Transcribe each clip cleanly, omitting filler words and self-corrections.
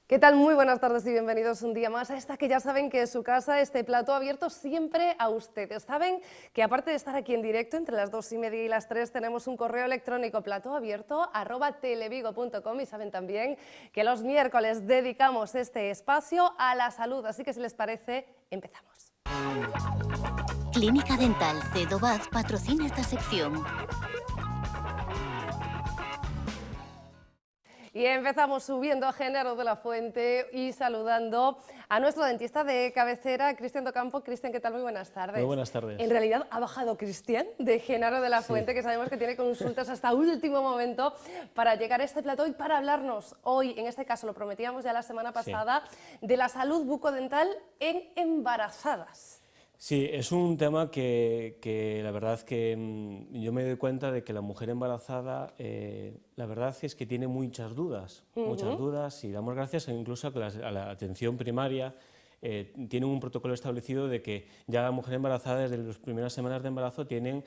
¿Qué tal? Muy buenas tardes y bienvenidos un día más a esta que ya saben que es su casa, este plató abierto siempre a ustedes. Saben que aparte de estar aquí en directo entre las 2:30 y las 3 tenemos un correo electrónico platoabierto@televigo.com y saben también que los miércoles dedicamos este espacio a la salud, así que si les parece, empezamos. Clínica Dental Cedobaz patrocina esta sección. Y empezamos subiendo a Genaro de la Fuente y saludando a nuestro dentista de cabecera, Cristian Docampo. Cristian, ¿qué tal? Muy buenas tardes. Muy buenas tardes. En realidad ha bajado Cristian de Genaro de la Fuente, que sabemos que tiene consultas hasta último momento para llegar a este plató y para hablarnos hoy, en este caso lo prometíamos ya la semana pasada, de la salud bucodental en embarazadas. Sí, es un tema que la verdad que yo me doy cuenta de que la mujer embarazada, la verdad es que tiene muchas dudas, y damos gracias incluso a que a la atención primaria tienen un protocolo establecido de que ya la mujer embarazada desde las primeras semanas de embarazo tienen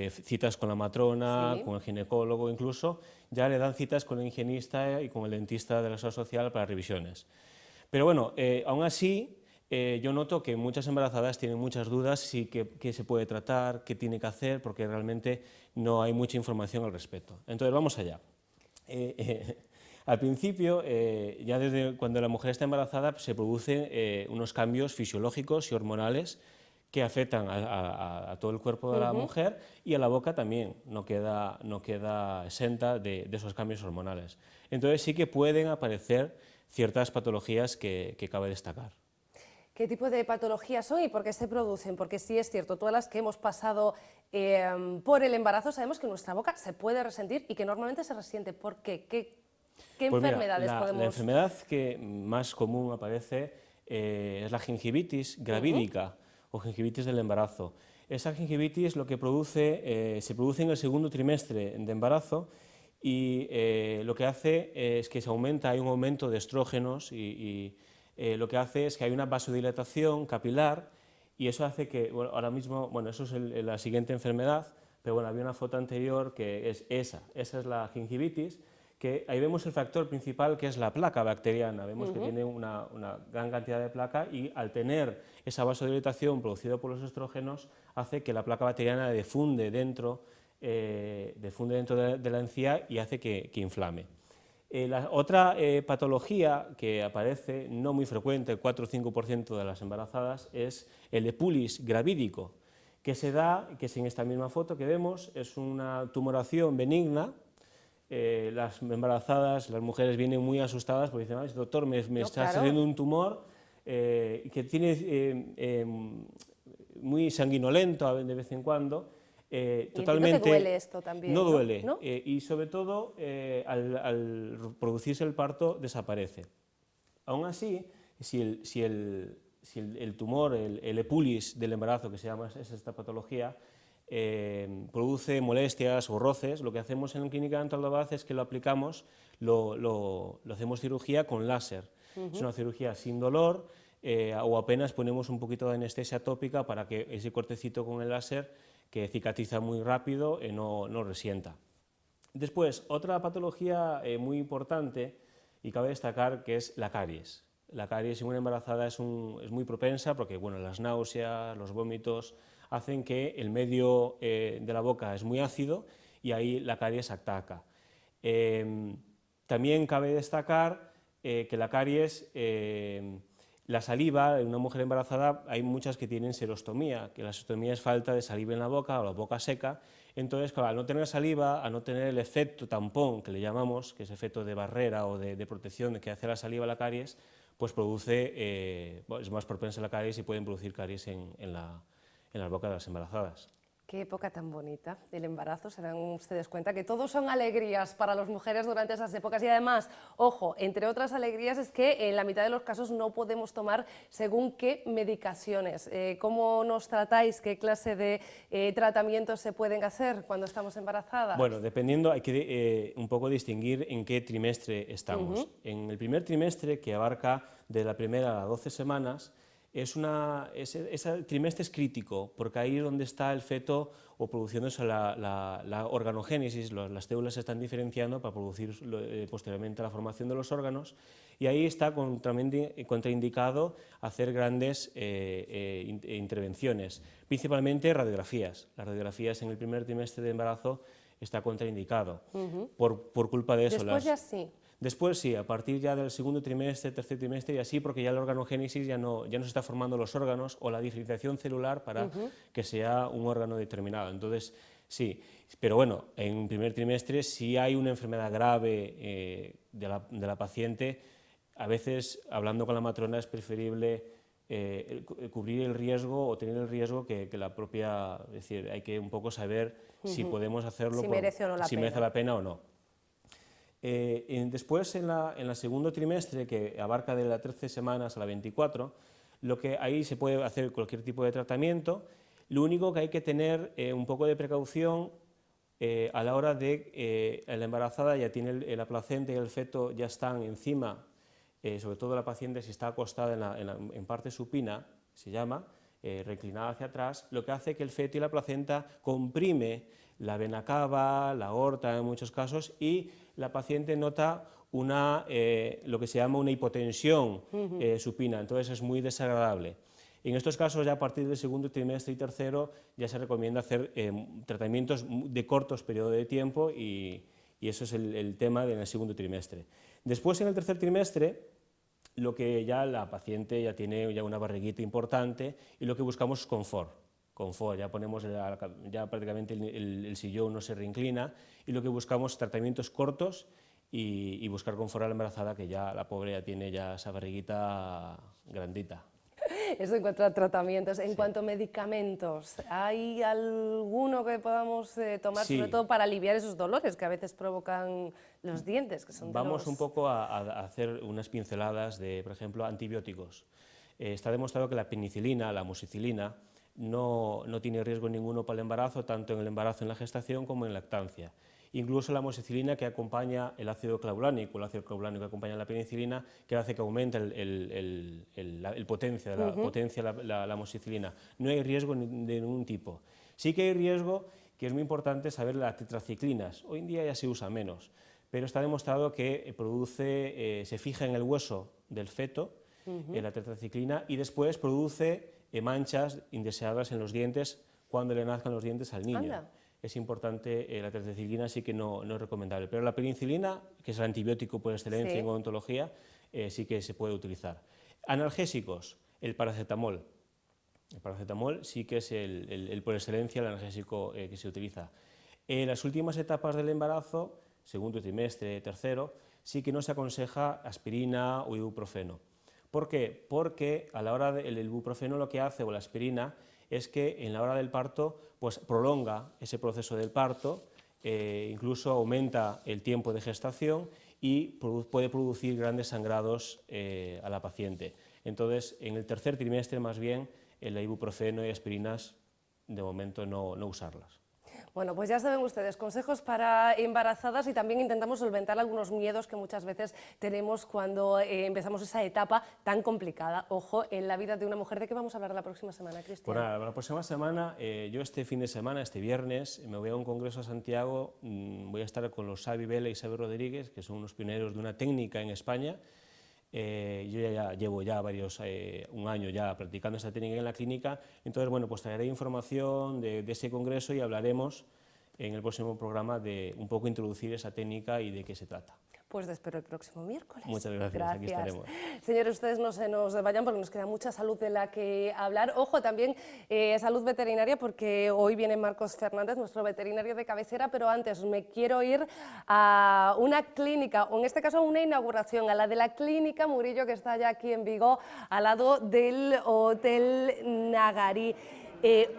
citas con la matrona, con el ginecólogo, incluso ya le dan citas con el higienista y con el dentista de la seguridad social para revisiones. Pero bueno, aún así, yo noto que muchas embarazadas tienen muchas dudas, sí, qué se puede tratar, qué tiene que hacer, porque realmente no hay mucha información al respecto. Entonces, vamos allá. Al principio, ya desde cuando la mujer está embarazada, se producen unos cambios fisiológicos y hormonales que afectan a todo el cuerpo de la mujer, y a la boca también no queda exenta de esos cambios hormonales. Entonces, sí que pueden aparecer ciertas patologías que cabe destacar. ¿Qué tipo de patologías son y por qué se producen? Porque sí es cierto, todas las que hemos pasado por el embarazo sabemos que nuestra boca se puede resentir y que normalmente se resiente. ¿Por qué? ¿Qué Pues mira, enfermedades podemos...? La enfermedad que más común aparece es la gingivitis gravídica o gingivitis del embarazo. Esa gingivitis lo que se produce en el segundo trimestre de embarazo y lo que hace es que hay un aumento de estrógenos y lo que hace es que hay una vasodilatación capilar y eso hace que, bueno, ahora mismo, bueno, eso es la siguiente enfermedad, pero bueno, había una foto anterior que es esa es la gingivitis, que ahí vemos el factor principal que es la placa bacteriana, vemos que tiene una gran cantidad de placa y al tener esa vasodilatación producida por los estrógenos hace que la placa bacteriana defunde dentro de la encía y hace que inflame. La otra patología que aparece, no muy frecuente, el 4 o 5% de las embarazadas, es el epulis gravídico, que se da, que es en esta misma foto que vemos, es una tumoración benigna. Las embarazadas, las mujeres vienen muy asustadas porque dicen, doctor, me está saliendo un tumor que tiene muy sanguinolento de vez en cuando. Totalmente. ¿No te duele esto también? No duele, ¿no? y sobre todo al producirse el parto desaparece. Aún así, si el tumor, el epulis del embarazo, que se llama es esta patología, produce molestias o roces, lo que hacemos en la Clínica Dental Cedobaz es que lo aplicamos, lo hacemos cirugía con láser. Es una cirugía sin dolor o apenas ponemos un poquito de anestesia tópica para que ese cortecito con el láser, que cicatriza muy rápido, no resienta. Después, otra patología muy importante y cabe destacar que es la caries. La caries en una embarazada es muy propensa porque bueno, las náuseas, los vómitos hacen que el medio de la boca es muy ácido y ahí la caries ataca. También cabe destacar que la caries, la saliva, en una mujer embarazada hay muchas que tienen serostomía, que la serostomía es falta de saliva en la boca o la boca seca. Entonces, claro, al no tener saliva, al no tener el efecto tampón, que le llamamos, que es efecto de barrera o de protección que hace la saliva a la caries, pues produce, es más propensa a la caries y pueden producir caries en las bocas de las embarazadas. Qué época tan bonita del embarazo, se dan ustedes cuenta que todos son alegrías para las mujeres durante esas épocas y además, ojo, entre otras alegrías es que en la mitad de los casos no podemos tomar según qué medicaciones. ¿Cómo nos tratáis? ¿Qué clase de tratamientos se pueden hacer cuando estamos embarazadas? Bueno, dependiendo, hay que un poco distinguir en qué trimestre estamos. En el primer trimestre, que abarca de la primera a las 12 semanas, ese trimestre es crítico, porque ahí es donde está el feto o produciéndose la organogénesis, las células se están diferenciando para producir posteriormente la formación de los órganos, y ahí está contraindicado hacer grandes intervenciones, principalmente radiografías. Las radiografías en el primer trimestre de embarazo está contraindicado por culpa de eso. Después ya sí. Después sí, a partir ya del segundo trimestre, tercer trimestre y así, porque ya la organogénesis ya no se está formando los órganos o la diferenciación celular para que sea un órgano determinado. Entonces, sí, pero bueno, en un primer trimestre si hay una enfermedad grave de la paciente, a veces hablando con la matrona es preferible cubrir el riesgo o tener el riesgo que la propia, es decir, hay que un poco saber si podemos hacerlo, si merece o no si merece la pena o no. Después, en el segundo trimestre, que abarca de las 13 semanas a la 24, ahí se puede hacer cualquier tipo de tratamiento. Lo único que hay que tener un poco de precaución a la hora de la embarazada ya tiene la placenta y el feto ya están encima, sobre todo la paciente si está acostada en parte supina, se llama, reclinada hacia atrás, lo que hace que el feto y la placenta comprime la vena cava, la aorta en muchos casos, y la paciente nota lo que se llama una hipotensión supina, entonces es muy desagradable. En estos casos, ya a partir del segundo trimestre y tercero, ya se recomienda hacer tratamientos de cortos periodos de tiempo y eso es el tema del segundo trimestre. Después, en el tercer trimestre, lo que ya la paciente ya tiene ya una barriguita importante y lo que buscamos es confort. Ya ponemos, ya prácticamente el sillón no se reinclina y lo que buscamos es tratamientos cortos y buscar confort a la embarazada, que ya la pobre ya tiene ya esa barriguita grandita. Eso en cuanto a tratamientos. En cuanto a medicamentos, ¿hay alguno que podamos tomar, sobre todo para aliviar esos dolores que a veces provocan los dientes? Que son Vamos un poco a hacer unas pinceladas de, por ejemplo, antibióticos. Está demostrado que la penicilina, la amoxicilina, no tiene riesgo ninguno para el embarazo, tanto en el embarazo en la gestación como en lactancia. Incluso la amoxicilina, que acompaña el ácido clavulánico, que acompaña la penicilina, que hace que aumente la potencia la amoxicilina. No hay riesgo de ningún tipo. Sí que hay riesgo, que es muy importante saber, las tetraciclinas. Hoy en día ya se usa menos, pero está demostrado que se fija en el hueso del feto, la tetraciclina, y después produce manchas indeseadas en los dientes cuando le nazcan los dientes al niño. Anda. Es importante, la tetraciclina sí que no es recomendable, pero la penicilina, que es el antibiótico por excelencia en odontología, sí que se puede utilizar. Analgésicos, el paracetamol. El paracetamol sí que es por excelencia el analgésico que se utiliza. En las últimas etapas del embarazo, segundo trimestre, tercero, sí que no se aconseja aspirina o ibuprofeno. ¿Por qué? Porque a la hora del ibuprofeno lo que hace, o la aspirina, es que en la hora del parto pues prolonga ese proceso del parto, incluso aumenta el tiempo de gestación y puede producir grandes sangrados a la paciente. Entonces, en el tercer trimestre, más bien, el ibuprofeno y aspirinas, de momento no usarlas. Bueno, pues ya saben ustedes, consejos para embarazadas, y también intentamos solventar algunos miedos que muchas veces tenemos cuando empezamos esa etapa tan complicada, ojo, en la vida de una mujer. ¿De qué vamos a hablar la próxima semana, Cristian? Bueno, la próxima semana, yo este fin de semana, este viernes, me voy a un congreso a Santiago, voy a estar con los Xavi Vela y Xavi Rodríguez, que son unos pioneros de una técnica en España. Yo ya llevo un año ya practicando esta técnica en la clínica, entonces bueno, pues traeré información de ese congreso y hablaremos en el próximo programa de un poco introducir esa técnica y de qué se trata. Pues te espero el próximo miércoles. Muchas gracias, aquí estaremos. Señores, ustedes no se nos vayan porque nos queda mucha salud de la que hablar. Ojo, también salud veterinaria, porque hoy viene Marcos Fernández, nuestro veterinario de cabecera, pero antes me quiero ir a una clínica, o en este caso a una inauguración, a la de la Clínica Murillo, que está ya aquí en Vigo, al lado del Hotel Nagarí.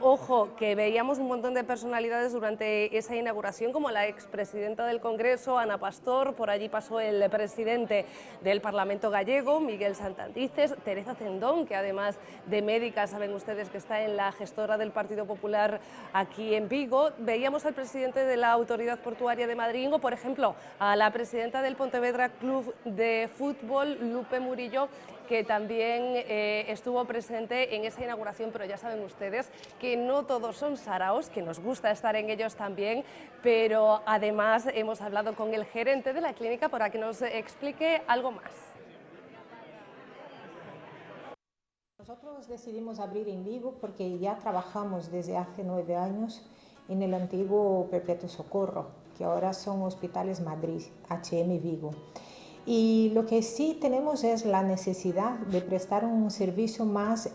Ojo, que veíamos un montón de personalidades durante esa inauguración, como la expresidenta del Congreso, Ana Pastor, por allí pasó el presidente del Parlamento gallego, Miguel Santandices, Teresa Cendón, que además de médica, saben ustedes que está en la gestora del Partido Popular aquí en Vigo. Veíamos al presidente de la Autoridad Portuaria de Madrid, o por ejemplo, a la presidenta del Pontevedra Club de Fútbol, Lupe Murillo, que también estuvo presente en esa inauguración, pero ya saben ustedes que no todos son saraos, que nos gusta estar en ellos también, pero además hemos hablado con el gerente de la clínica para que nos explique algo más. Nosotros decidimos abrir en Vigo porque ya trabajamos desde hace 9 años en el antiguo Perpetuo Socorro, que ahora son Hospitales Madrid, HM Vigo. Y lo que sí tenemos es la necesidad de prestar un servicio más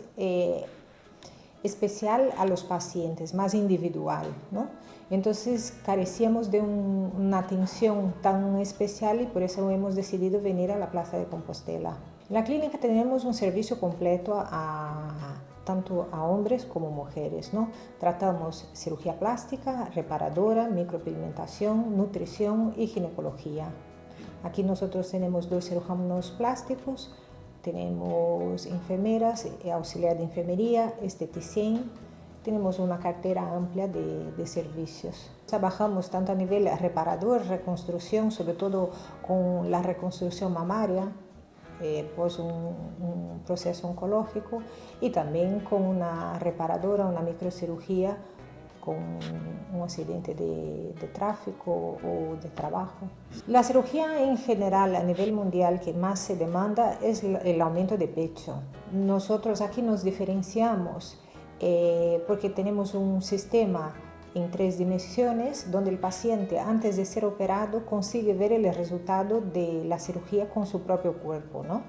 especial a los pacientes, más individual, ¿no? Entonces carecíamos de una atención tan especial y por eso hemos decidido venir a la Plaza de Compostela. En la clínica tenemos un servicio completo tanto a hombres como mujeres, ¿no? Tratamos cirugía plástica, reparadora, micropigmentación, nutrición y ginecología. Aquí nosotros tenemos 2 cirujanos plásticos, tenemos enfermeras, auxiliar de enfermería, esteticien, tenemos una cartera amplia de servicios. Trabajamos tanto a nivel reparador, reconstrucción, sobre todo con la reconstrucción mamaria, pues un proceso oncológico, y también con una reparadora, una microcirugía con un accidente de tráfico o de trabajo. La cirugía en general a nivel mundial que más se demanda es el aumento de pecho. Nosotros aquí nos diferenciamos porque tenemos un sistema en 3 dimensiones donde el paciente antes de ser operado consigue ver el resultado de la cirugía con su propio cuerpo, ¿no?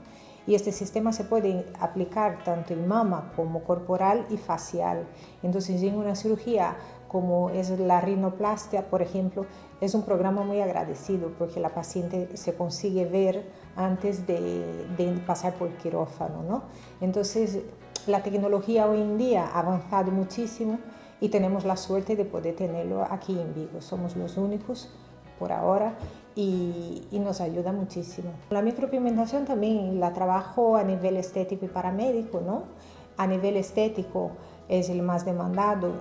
Y este sistema se puede aplicar tanto en mama como corporal y facial. Entonces, en una cirugía como es la rinoplastia, por ejemplo, es un programa muy agradecido porque la paciente se consigue ver antes de pasar por el quirófano, ¿no? Entonces, la tecnología hoy en día ha avanzado muchísimo y tenemos la suerte de poder tenerlo aquí en Vigo. Somos los únicos por ahora y nos ayuda muchísimo. La micropigmentación también la trabajo a nivel estético y paramédico, ¿no? A nivel estético es el más demandado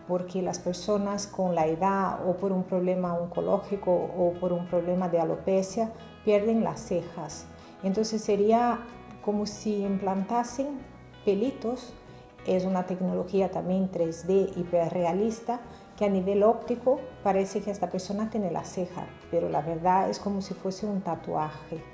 porque las personas con la edad o por un problema oncológico o por un problema de alopecia pierden las cejas. Entonces sería como si implantasen pelitos. Es una tecnología también 3D hiperrealista que a nivel óptico parece que esta persona tiene la ceja, pero la verdad es como si fuese un tatuaje.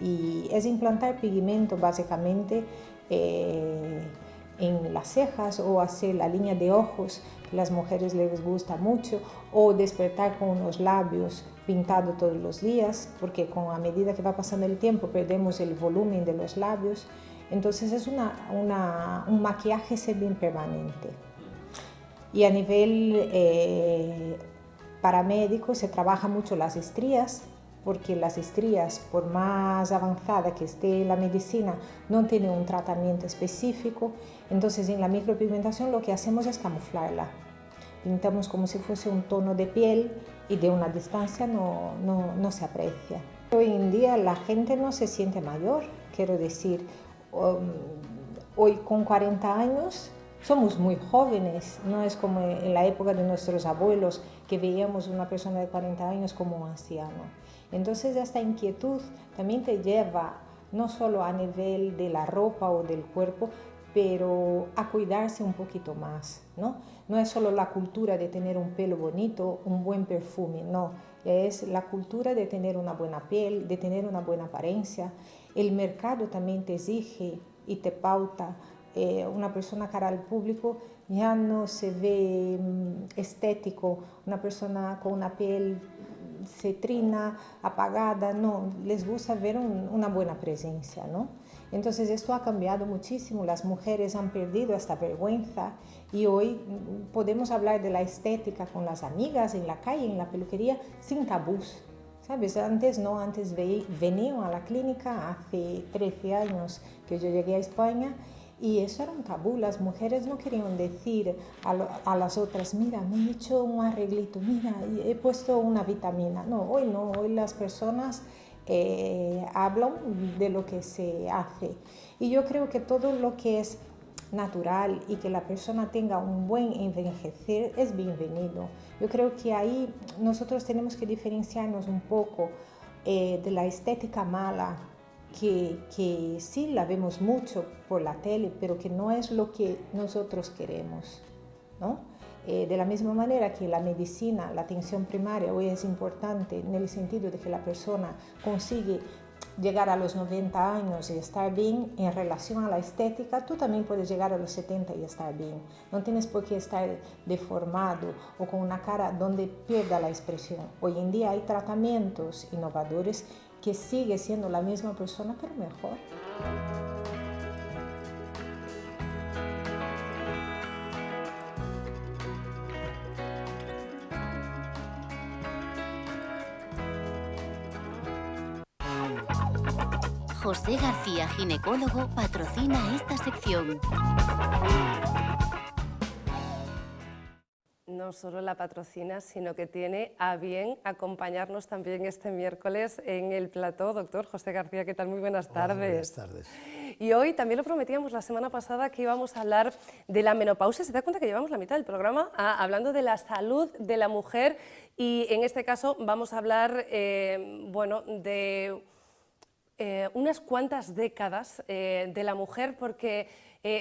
Y es implantar pigmento básicamente en las cejas o hacer la línea de ojos, que a las mujeres les gusta mucho, o despertar con unos labios pintados todos los días, porque a medida que va pasando el tiempo perdemos el volumen de los labios. Entonces es un maquillaje semi-permanente. Y a nivel paramédico se trabaja mucho las estrías, porque las estrías, por más avanzada que esté la medicina, no tienen un tratamiento específico. Entonces en la micropigmentación lo que hacemos es camuflarla. Pintamos como si fuese un tono de piel y de una distancia no se aprecia. Hoy en día la gente no se siente mayor, quiero decir, hoy con 40 años somos muy jóvenes, no es como en la época de nuestros abuelos que veíamos una persona de 40 años como un anciano. Entonces esta inquietud también te lleva no solo a nivel de la ropa o del cuerpo, pero a cuidarse un poquito más, ¿no? No es solo la cultura de tener un pelo bonito, un buen perfume, no, es la cultura de tener una buena piel, de tener una buena apariencia. El mercado también te exige y te pauta. Una persona cara al público ya no se ve estético, una persona con una piel cetrina, apagada, no, les gusta ver una buena presencia, ¿no? Entonces esto ha cambiado muchísimo, las mujeres han perdido esta vergüenza y hoy podemos hablar de la estética con las amigas en la calle, en la peluquería, sin tabús. ¿Sabes? Antes no, antes venían a la clínica hace 13 años que yo llegué a España y eso era un tabú. Las mujeres no querían decir a las otras, mira, me he hecho un arreglito, mira, he puesto una vitamina. No, hoy las personas hablan de lo que se hace. Y yo creo que todo lo que es natural y que la persona tenga un buen envejecer es bienvenido. Yo creo que ahí nosotros tenemos que diferenciarnos un poco de la estética mala que sí la vemos mucho por la tele, pero que no es lo que nosotros queremos, ¿no? De la misma manera que la medicina, la atención primaria hoy es importante en el sentido de que la persona consigue llegar a los 90 años y estar bien en relación a la estética, tú también puedes llegar a los 70 y estar bien. No tienes por qué estar deformado o con una cara donde pierda la expresión. Hoy en día hay tratamientos innovadores que sigue siendo la misma persona, pero mejor. José García, ginecólogo, patrocina esta sección. No solo la patrocina, sino que tiene a bien acompañarnos también este miércoles en el plató. Doctor José García, ¿qué tal? Muy buenas tardes. Hola, buenas tardes. Y hoy también lo prometíamos la semana pasada que íbamos a hablar de la menopausia. ¿Se da cuenta que llevamos la mitad del programa hablando de la salud de la mujer? Y en este caso vamos a hablar bueno, de unas cuantas décadas de la mujer, porque,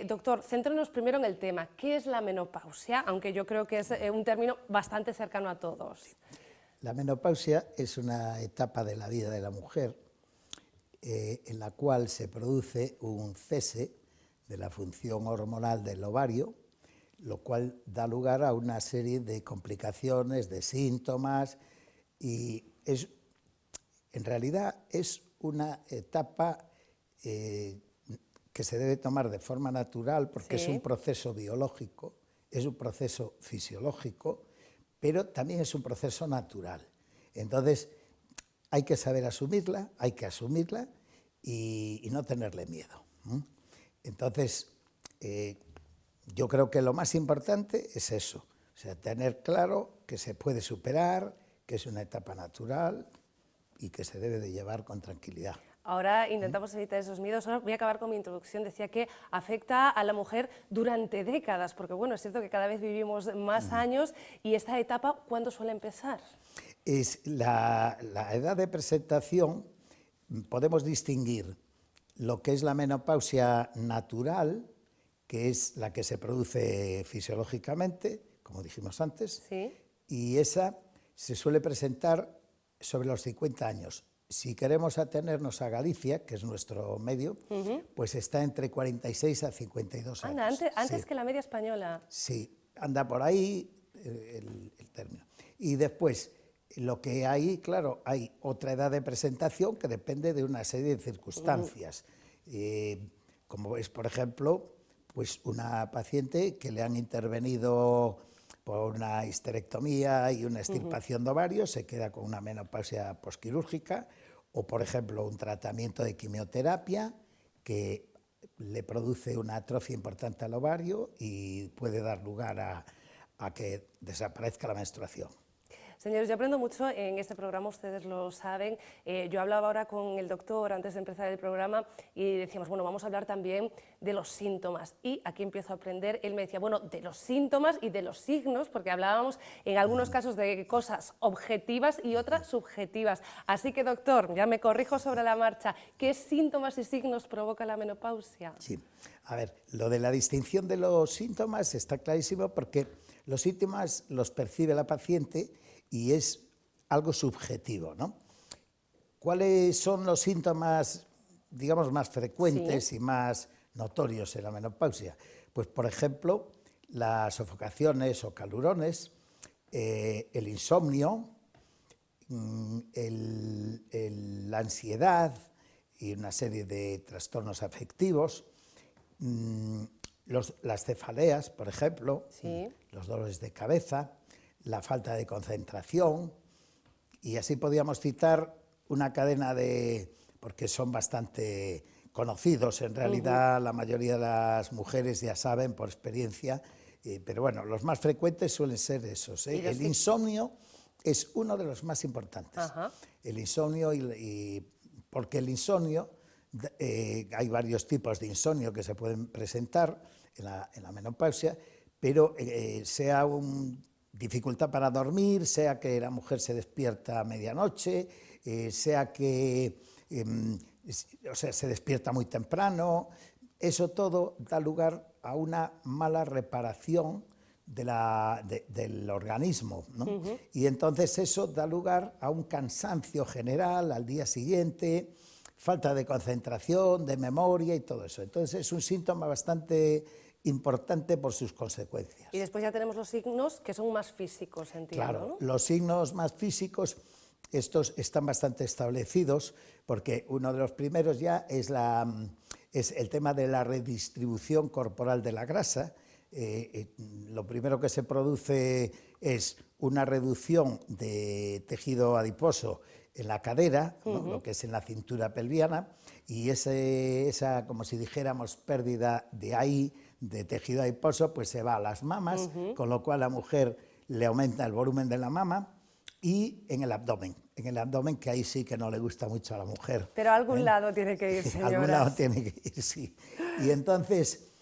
doctor, céntrenos primero en el tema. ¿Qué es la menopausia? Aunque yo creo que es un término bastante cercano a todos. La menopausia es una etapa de la vida de la mujer en la cual se produce un cese de la función hormonal del ovario, lo cual da lugar a una serie de complicaciones, de síntomas, y en realidad es una etapa que se debe tomar de forma natural porque Sí. es un proceso biológico, es un proceso fisiológico, pero también es un proceso natural. Entonces, hay que saber asumirla, hay que asumirla y no tenerle miedo. Entonces, yo creo que lo más importante es eso, o sea, tener claro que se puede superar, que es una etapa natural y que se debe de llevar con tranquilidad. Ahora intentamos evitar esos miedos. Ahora voy a acabar con mi introducción. Decía que afecta a la mujer durante décadas, porque bueno, es cierto que cada vez vivimos más años, y esta etapa, ¿cuándo suele empezar? Es la edad de presentación, podemos distinguir lo que es la menopausia natural, que es la que se produce fisiológicamente, como dijimos antes, Sí. y esa se suele presentar sobre los 50 años. Si queremos atenernos a Galicia, que es nuestro medio, pues está entre 46 a 52 Anda, años. antes Sí. que la media española. Sí, anda por ahí el término. Y después, lo que hay, claro, hay otra edad de presentación que depende de una serie de circunstancias, como es, por ejemplo, pues una paciente que le han intervenido por una histerectomía y una extirpación de ovarios, se queda con una menopausia posquirúrgica, o, por ejemplo, un tratamiento de quimioterapia que le produce una atrofia importante al ovario y puede dar lugar a que desaparezca la menstruación. Señores, yo aprendo mucho en este programa, ustedes lo saben. Yo hablaba ahora con el doctor antes de empezar el programa y decíamos, bueno, vamos a hablar también de los síntomas. Y aquí empiezo a aprender, él me decía, bueno, de los síntomas y de los signos, porque hablábamos en algunos casos de cosas objetivas y otras subjetivas. Así que, doctor, ya me corrijo sobre la marcha, ¿qué síntomas y signos provoca la menopausia? Sí, a ver, lo de la distinción de los síntomas está clarísimo porque los síntomas los percibe la paciente y es algo subjetivo, ¿no? ¿Cuáles son los síntomas, digamos, más frecuentes y más notorios en la menopausia? Pues, por ejemplo, las sofocaciones o calurones, el insomnio, la ansiedad y una serie de trastornos afectivos, las cefaleas, por ejemplo, los dolores de cabeza, la falta de concentración, y así podíamos citar una cadena de, porque son bastante conocidos, en realidad la mayoría de las mujeres ya saben por experiencia, pero bueno, los más frecuentes suelen ser esos. El insomnio es uno de los más importantes. El insomnio, porque el insomnio, hay varios tipos de insomnio que se pueden presentar en la menopausia, pero sea dificultad para dormir, sea que la mujer se despierta a medianoche, sea que o sea, se despierta muy temprano. Eso todo da lugar a una mala reparación del organismo, ¿no? Y entonces eso da lugar a un cansancio general al día siguiente, falta de concentración, de memoria y todo eso. Entonces es un síntoma bastante importante por sus consecuencias. Y después ya tenemos los signos que son más físicos, entiendo, Claro, ¿no? los signos más físicos, estos están bastante establecidos, porque uno de los primeros ya es el tema de la redistribución corporal de la grasa. Lo primero que se produce es una reducción de tejido adiposo en la cadera, ¿no? Lo que es en la cintura pelviana, y esa, como si dijéramos, pérdida de tejido adiposo, pues se va a las mamas, con lo cual a la mujer le aumenta el volumen de la mama, y en el abdomen, que ahí sí que no le gusta mucho a la mujer. Pero a algún lado tiene que ir, señoras. A algún lado tiene que ir, sí. Y entonces,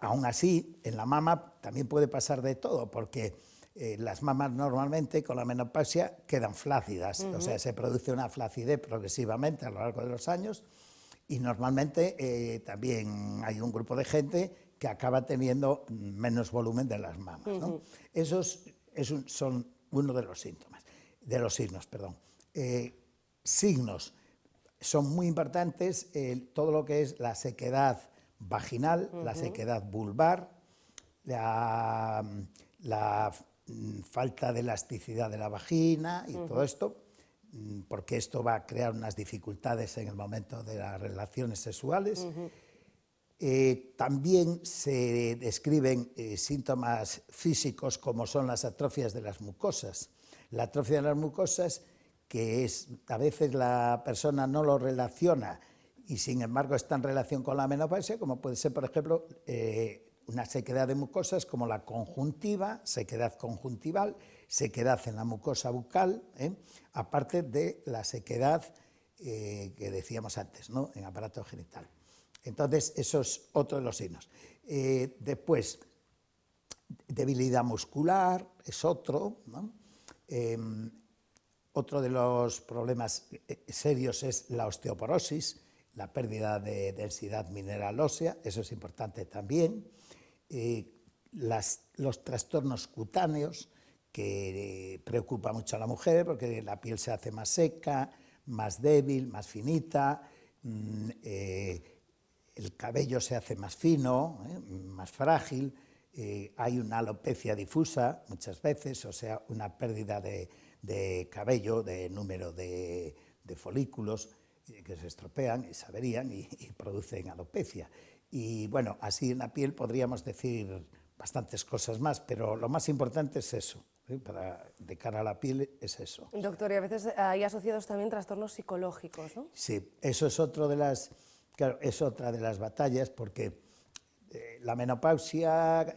aún así, en la mama también puede pasar de todo, porque las mamas normalmente con la menopausia quedan flácidas, o sea, se produce una flacidez progresivamente a lo largo de los años, y normalmente también hay un grupo de gente que acaba teniendo menos volumen de las mamas, ¿no? Esos son uno de los síntomas, de los signos, perdón. Signos son muy importantes, todo lo que es la sequedad vaginal, la sequedad vulvar, la falta de elasticidad de la vagina y todo esto, porque esto va a crear unas dificultades en el momento de las relaciones sexuales. También se describen síntomas físicos como son las atrofias de las mucosas. La atrofia de las mucosas, que a veces la persona no lo relaciona y sin embargo está en relación con la menopausia, como puede ser, por ejemplo, una sequedad de mucosas como la conjuntiva, sequedad conjuntival, sequedad en la mucosa bucal, aparte de la sequedad que decíamos antes, ¿no?, en aparato genital. Entonces, eso es otro de los signos. Después, debilidad muscular es otro, ¿no? Otro de los problemas serios es la osteoporosis, la pérdida de densidad mineral ósea, eso es importante también. Los trastornos cutáneos, que preocupa mucho a la mujer porque la piel se hace más seca, más débil, más finita, el cabello se hace más fino, más frágil, hay una alopecia difusa muchas veces, o sea, una pérdida de cabello, de número de folículos que se estropean y se averían y producen alopecia. Y bueno, así en la piel podríamos decir bastantes cosas más, pero lo más importante es eso, de cara a la piel es eso. Doctor, y a veces hay asociados también trastornos psicológicos, ¿no? Sí, eso es otra de las batallas, porque la menopausia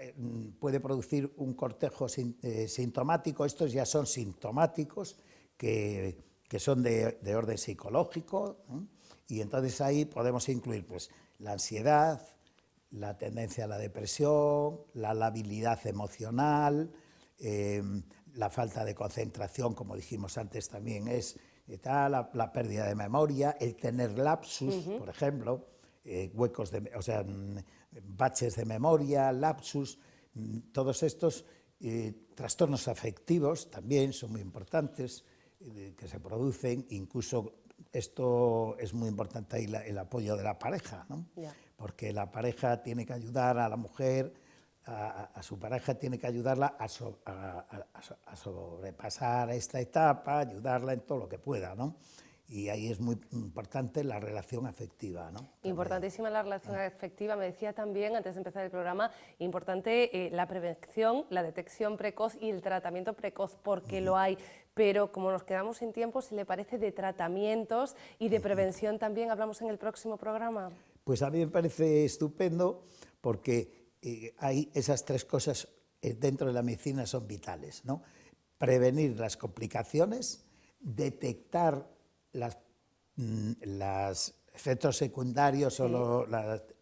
puede producir un cortejo sintomático. Estos ya son sintomáticos que son de orden psicológico, ¿no? Y entonces ahí podemos incluir pues, la ansiedad, la tendencia a la depresión, la labilidad emocional, la falta de concentración, como dijimos antes también, es la pérdida de memoria, el tener lapsus, por ejemplo, baches de memoria, lapsus, todos estos trastornos afectivos también son muy importantes, que se producen, incluso esto es muy importante ahí el apoyo de la pareja, ¿no? Porque la pareja tiene que ayudar a la mujer, a su pareja tiene que ayudarla a sobrepasar esta etapa, ayudarla en todo lo que pueda, ¿no? Y ahí es muy importante la relación afectiva, ¿no? Importantísima la relación afectiva. Me decía también, antes de empezar el programa, importante la prevención, la detección precoz y el tratamiento precoz, porque lo hay. Pero como nos quedamos sin tiempo, si le parece, de tratamientos y de prevención también hablamos en el próximo programa. Pues a mí me parece estupendo, porque hay esas tres cosas dentro de la medicina son vitales, ¿no? Prevenir las complicaciones, detectar los efectos secundarios o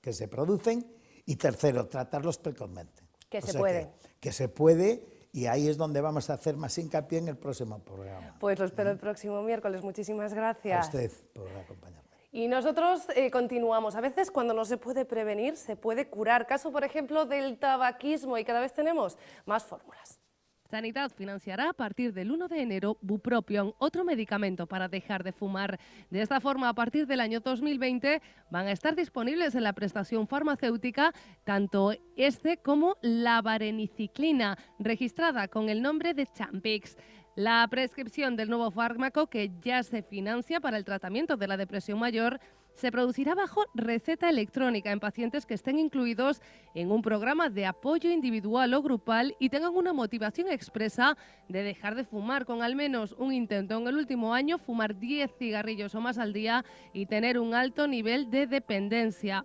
que se producen, y tercero, tratarlos precozmente. Que se puede. Que se puede, y ahí es donde vamos a hacer más hincapié en el próximo programa. Pues lo espero el próximo miércoles. Muchísimas gracias. A usted por acompañarme. Y nosotros continuamos. A veces cuando no se puede prevenir, se puede curar. Caso, por ejemplo, del tabaquismo, y cada vez tenemos más fórmulas. Sanidad financiará a partir del 1 de enero Bupropion, otro medicamento para dejar de fumar. De esta forma, a partir del año 2020, van a estar disponibles en la prestación farmacéutica tanto este como la vareniciclina, registrada con el nombre de Champix. La prescripción del nuevo fármaco, que ya se financia para el tratamiento de la depresión mayor, se producirá bajo receta electrónica en pacientes que estén incluidos en un programa de apoyo individual o grupal y tengan una motivación expresa de dejar de fumar, con al menos un intento en el último año, fumar 10 cigarrillos o más al día y tener un alto nivel de dependencia.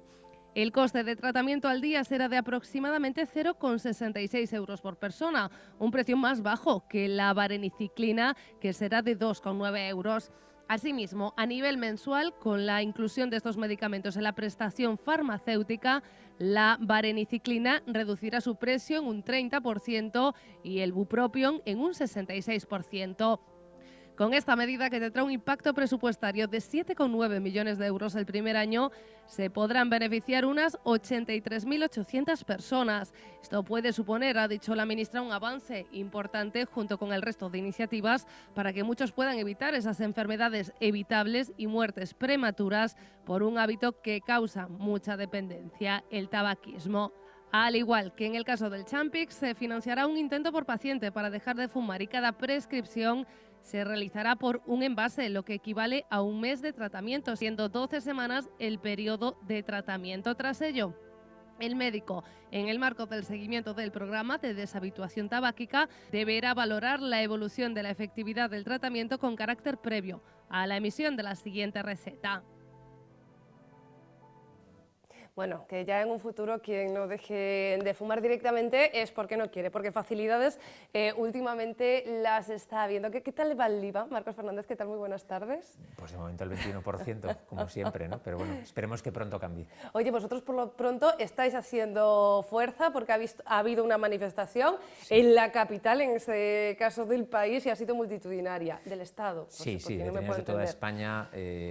El coste de tratamiento al día será de aproximadamente 0,66 euros por persona, un precio más bajo que la vareniciclina, que será de 2,9 euros. Asimismo, a nivel mensual, con la inclusión de estos medicamentos en la prestación farmacéutica, la vareniciclina reducirá su precio en un 30% y el bupropion en un 66%. Con esta medida, que tendrá un impacto presupuestario de 7,9 millones de euros el primer año, se podrán beneficiar unas 83.800 personas. Esto puede suponer, ha dicho la ministra, un avance importante junto con el resto de iniciativas para que muchos puedan evitar esas enfermedades evitables y muertes prematuras por un hábito que causa mucha dependencia, el tabaquismo. Al igual que en el caso del Champix, se financiará un intento por paciente para dejar de fumar y cada prescripción se realizará por un envase, lo que equivale a un mes de tratamiento, siendo 12 semanas el periodo de tratamiento. Tras ello, el médico, en el marco del seguimiento del programa de deshabituación tabáquica, deberá valorar la evolución de la efectividad del tratamiento con carácter previo a la emisión de la siguiente receta. Bueno, que ya en un futuro quien no deje de fumar directamente es porque no quiere, porque facilidades últimamente las está habiendo. ¿Qué tal va el IVA? Marcos Fernández, ¿qué tal? Muy buenas tardes. Pues de momento el 21%, como siempre, ¿no? Pero bueno, esperemos que pronto cambie. Oye, vosotros por lo pronto estáis haciendo fuerza porque ha habido una manifestación en la capital, en este caso del país, y ha sido multitudinaria, del Estado. Sí, veterinarios de toda España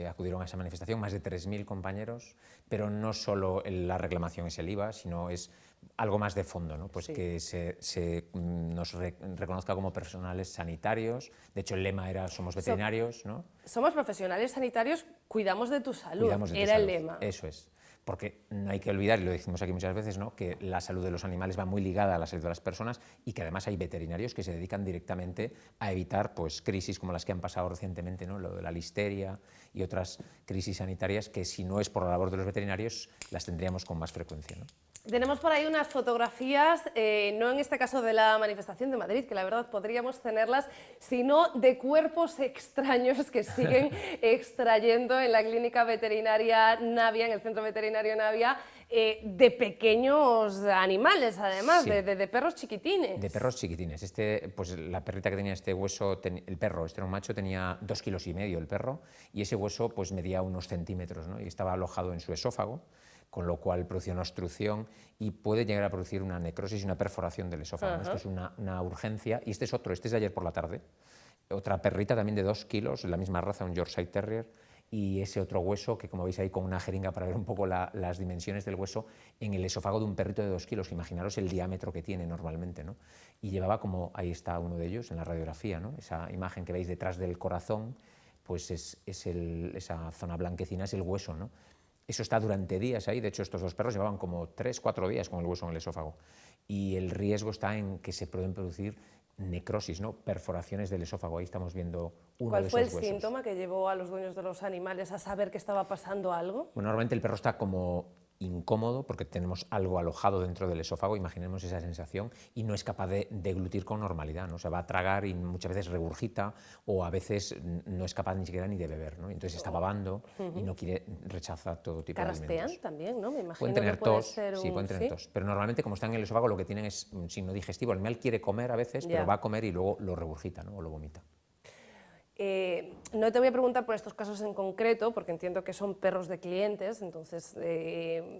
acudieron a esa manifestación, más de 3.000 compañeros, pero no solo la reclamación es el IVA, sino es algo más de fondo, ¿no? Pues sí, que nos reconozca como profesionales sanitarios. De hecho, el lema era somos veterinarios, ¿no? Somos profesionales sanitarios, cuidamos de tu salud, era el lema. Eso es. Porque no hay que olvidar, y lo decimos aquí muchas veces, ¿no?, que la salud de los animales va muy ligada a la salud de las personas y que además hay veterinarios que se dedican directamente a evitar pues, crisis como las que han pasado recientemente, ¿no?, lo de la listeria y otras crisis sanitarias que si no es por la labor de los veterinarios las tendríamos con más frecuencia, ¿no? Tenemos por ahí unas fotografías, no en este caso de la manifestación de Madrid, que la verdad podríamos tenerlas, sino de cuerpos extraños que siguen extrayendo en la clínica veterinaria Navia, en el centro veterinario Navia, de pequeños animales, además, sí, de perros chiquitines. De perros chiquitines. Pues la perrita que tenía este hueso, el perro, este era un macho, tenía 2,5 kilos el perro, y ese hueso pues medía unos centímetros, ¿no?, y estaba alojado en su esófago, con lo cual producía una obstrucción y puede llegar a producir una necrosis y una perforación del esófago. Esto es una urgencia, y este es de ayer por la tarde. Otra perrita también de 2 kilos, la misma raza, un Yorkshire Terrier, y ese otro hueso, que como veis ahí con una jeringa para ver un poco las dimensiones del hueso, en el esófago de un perrito de 2 kilos, imaginaros el diámetro que tiene normalmente, ¿no? Y llevaba como, ahí está uno de ellos en la radiografía, ¿no?, esa imagen que veis detrás del corazón, pues esa zona blanquecina es el hueso, ¿no? Eso está durante días ahí. De hecho, estos dos perros llevaban como 3-4 días con el hueso en el esófago, y el riesgo está en que se pueden producir necrosis, ¿no?, perforaciones del esófago. Ahí estamos viendo uno de esos huesos. ¿Cuál fue el síntoma que llevó a los dueños de los animales a saber que estaba pasando algo? Bueno, normalmente el perro está como incómodo porque tenemos algo alojado dentro del esófago, imaginemos esa sensación, y no es capaz de deglutir con normalidad, ¿no? O sea, va a tragar y muchas veces regurgita, o a veces no es capaz ni siquiera ni de beber, ¿no? Entonces está babando y no quiere, rechazar todo tipo de alimentos. ¿Carraspean también, no? Me imagino pueden tener que puede tos, ser sí, pueden tener tos, pero normalmente como están en el esófago lo que tienen es un signo digestivo. El animal quiere comer a veces, pero va a comer y luego lo regurgita, ¿no?, o lo vomita. No te voy a preguntar por estos casos en concreto, porque entiendo que son perros de clientes, entonces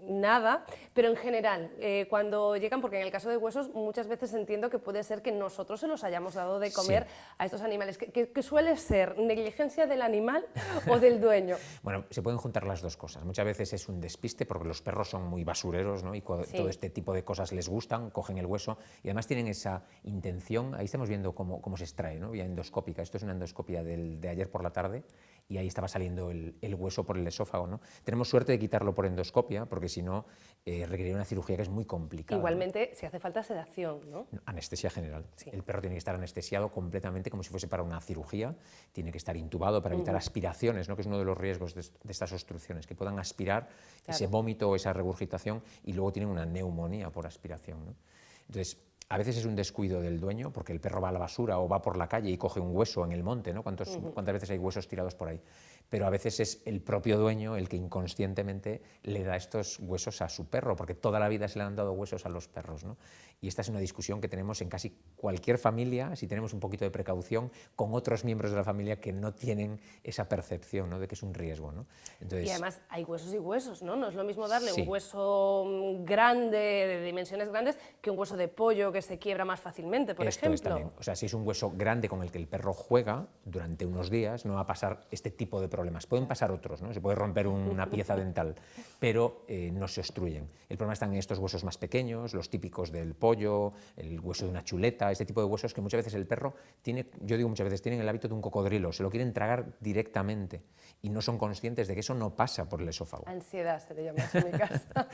nada, pero en general, cuando llegan, porque en el caso de huesos muchas veces entiendo que puede ser que nosotros se los hayamos dado de comer a estos animales. ¿Qué suele ser? ¿Negligencia del animal o del dueño? Bueno, se pueden juntar las dos cosas. Muchas veces es un despiste porque los perros son muy basureros, ¿no? Y todo este tipo de cosas les gustan, cogen el hueso y además tienen esa intención. Ahí estamos viendo cómo se extrae, ¿no? Vía endoscópica. Esto es una endoscopia de ayer por la tarde y ahí estaba saliendo el hueso por el esófago, ¿no? Tenemos suerte de quitarlo por endoscopia porque si no requeriría una cirugía que es muy complicada. Igualmente, si hace falta sedación, ¿no? Anestesia general. El perro tiene que estar anestesiado completamente como si fuese para una cirugía, tiene que estar intubado para evitar aspiraciones, ¿no? Que es uno de los riesgos de estas obstrucciones, que puedan aspirar ese vómito o esa regurgitación y luego tienen una neumonía por aspiración, ¿no? Entonces, a veces es un descuido del dueño, porque el perro va a la basura o va por la calle y coge un hueso en el monte, ¿no? ¿Cuántas veces hay huesos tirados por ahí? Pero a veces es el propio dueño el que inconscientemente le da estos huesos a su perro, porque toda la vida se le han dado huesos a los perros, ¿no? Y esta es una discusión que tenemos en casi cualquier familia, si tenemos un poquito de precaución, con otros miembros de la familia que no tienen esa percepción, ¿no? De que es un riesgo, ¿no? Entonces, y además hay huesos y huesos, ¿no? No es lo mismo darle un hueso grande, de dimensiones grandes, que un hueso de pollo que se quiebra más fácilmente, por ejemplo. Es también. O sea, si es un hueso grande con el que el perro juega durante unos días, no va a pasar este tipo de problemas. Pueden pasar otros, ¿no? Se puede romper una pieza dental, pero no se obstruyen. El problema está en estos huesos más pequeños, los típicos del pollo, el hueso de una chuleta, este tipo de huesos que muchas veces el perro tiene, yo digo muchas veces, tienen el hábito de un cocodrilo, se lo quieren tragar directamente y no son conscientes de que eso no pasa por el esófago. Ansiedad se le llama en mi casa.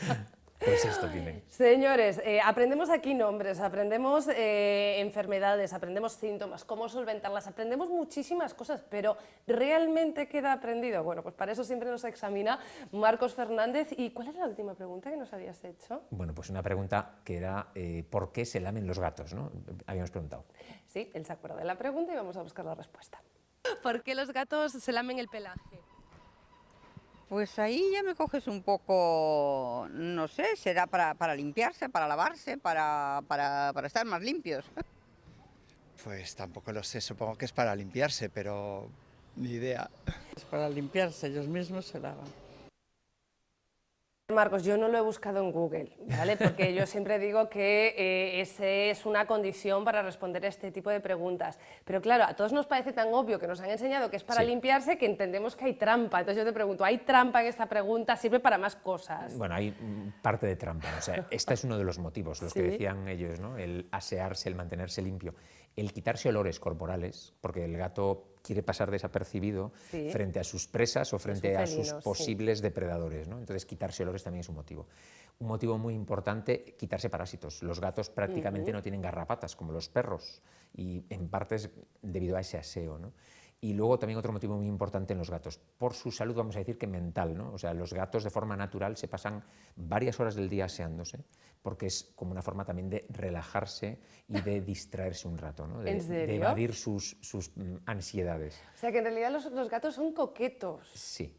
Pues esto tienen. Señores, aprendemos aquí nombres, aprendemos enfermedades, aprendemos síntomas, cómo solventarlas, aprendemos muchísimas cosas, pero ¿realmente queda aprendido? Bueno, pues para eso siempre nos examina Marcos Fernández. ¿Y cuál es la última pregunta que nos habías hecho? Bueno, pues una pregunta que era ¿por qué se lamen los gatos?, ¿no? Habíamos preguntado. Sí, él se acuerda de la pregunta y vamos a buscar la respuesta. ¿Por qué los gatos se lamen el pelaje? Pues ahí ya me coges un poco, no sé, será para limpiarse, para lavarse, para estar más limpios. Pues tampoco lo sé, supongo que es para limpiarse, pero ni idea. Es para limpiarse, ellos mismos se lavan. Marcos, yo no lo he buscado en Google, ¿vale? Porque yo siempre digo que ese es una condición para responder este tipo de preguntas. Pero claro, a todos nos parece tan obvio que nos han enseñado que es para limpiarse que entendemos que hay trampa. Entonces yo te pregunto, ¿hay trampa en esta pregunta? ¿Sirve para más cosas? Bueno, hay parte de trampa. O sea, este es uno de los motivos, los que decían ellos, ¿no? El asearse, el mantenerse limpio, el quitarse olores corporales, porque el gato quiere pasar desapercibido frente a sus presas o frente a sus posibles depredadores, ¿no? Entonces, quitarse olores también es un motivo. Un motivo muy importante, quitarse parásitos. Los gatos prácticamente no tienen garrapatas, como los perros, y en parte es debido a ese aseo, ¿no? Y luego también otro motivo muy importante en los gatos, por su salud, vamos a decir que mental, ¿no? O sea, los gatos de forma natural se pasan varias horas del día aseándose, porque es como una forma también de relajarse y de distraerse un rato, ¿no? De evadir sus ansiedades. O sea, que en realidad los gatos son coquetos. Sí.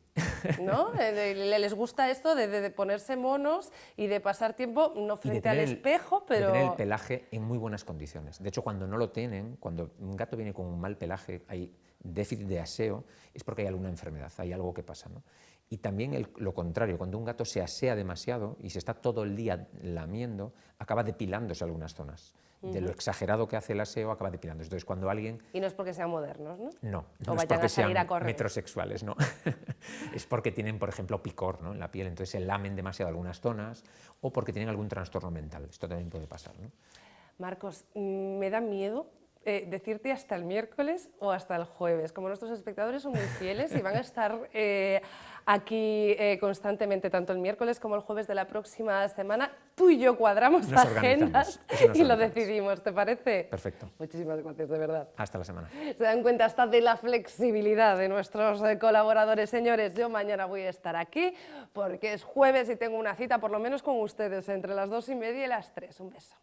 ¿No? Les gusta esto de ponerse monos y de pasar tiempo no frente al espejo, pero... De tener el pelaje en muy buenas condiciones. De hecho, cuando no lo tienen, cuando un gato viene con un mal pelaje, hay déficit de aseo, es porque hay alguna enfermedad, hay algo que pasa, ¿no? Y también lo contrario, cuando un gato se asea demasiado y se está todo el día lamiendo, acaba depilándose algunas zonas. De lo exagerado que hace el aseo, acaba depilándose. Entonces, cuando alguien... Y no es porque sean modernos, ¿no? No, o no es porque sean correr. metrosexuales, no. Es porque tienen, por ejemplo, picor, ¿no?, en la piel, entonces se lamen demasiado algunas zonas, o porque tienen algún trastorno mental. Esto también puede pasar, ¿no? Marcos, me da miedo decirte hasta el miércoles o hasta el jueves. Como nuestros espectadores son muy fieles y van a estar aquí constantemente, tanto el miércoles como el jueves de la próxima semana, tú y yo cuadramos agendas y lo decidimos, ¿te parece? Perfecto. Muchísimas gracias, de verdad. Hasta la semana. Se dan cuenta hasta de la flexibilidad de nuestros colaboradores. Señores, yo mañana voy a estar aquí porque es jueves y tengo una cita por lo menos con ustedes entre las 2:30 y las 3. Un beso.